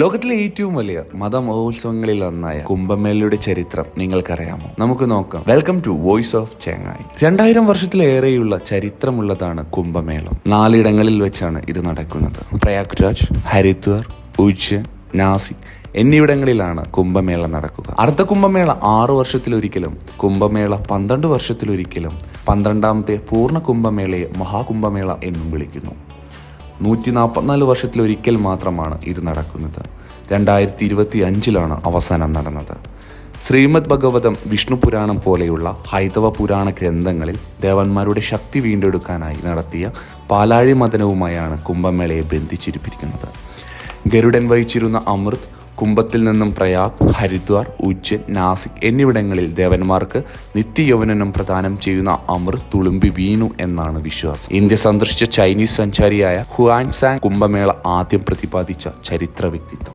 ലോകത്തിലെ ഏറ്റവും വലിയ മതമഹോത്സവങ്ങളിൽ ഒന്നായ കുംഭമേളയുടെ ചരിത്രം നിങ്ങൾക്കറിയാമോ? നമുക്ക് നോക്കാം. വെൽക്കം ടു വോയിസ് ഓഫ് ചെങ്ങായി. 2000 വർഷത്തിലേറെയുള്ള ചരിത്രമുള്ളതാണ് കുംഭമേളം. 4 ഇടങ്ങളിൽ വെച്ചാണ് ഇത് നടക്കുന്നത്. പ്രയാഗ്രാജ്, ഹരിദ്വാർ, ഉജ്ജൈൻ, നാസിക് എന്നിവിടങ്ങളിലാണ് കുംഭമേള നടക്കുക. അർദ്ധ കുംഭമേള 6 വർഷത്തിലൊരിക്കലും, കുംഭമേള 12 വർഷത്തിലൊരിക്കലും, 12ാമത്തെ പൂർണ്ണ കുംഭമേളയെ മഹാകുംഭമേള എന്നും വിളിക്കുന്നു. 144 വർഷത്തിലൊരിക്കൽ മാത്രമാണ് ഇത് നടക്കുന്നത്. 2025 അവസാനം നടന്നത്. ശ്രീമദ് ഭഗവതം, വിഷ്ണു പുരാണം പോലെയുള്ള ഹൈന്ദവ പുരാണ ഗ്രന്ഥങ്ങളിൽ ദേവന്മാരുടെ ശക്തി വീണ്ടെടുക്കാനായി നടത്തിയ പാലാഴി മഥനവുമായാണ് കുംഭമേളയെ ബന്ധിച്ചിരിക്കുന്നത്. ഗരുഡൻ വഹിച്ചിരുന്ന അമൃത് കുംഭത്തിൽ നിന്നും പ്രയാഗ്, ഹരിദ്വാർ, ഉജ്ജൈൻ, നാസിക് എന്നിവിടങ്ങളിൽ ദേവന്മാർക്ക് നിത്യയൗവനം പ്രദാനം ചെയ്യുന്ന അമൃത് തുളുമ്പി വീണു എന്നാണ് വിശ്വാസം. ഇന്ത്യ സന്ദർശിച്ച ചൈനീസ് സഞ്ചാരിയായ ഹുവാൻ സാങ് കുംഭമേള ആദ്യം പ്രതിപാദിച്ച ചരിത്ര വ്യക്തിത്വം.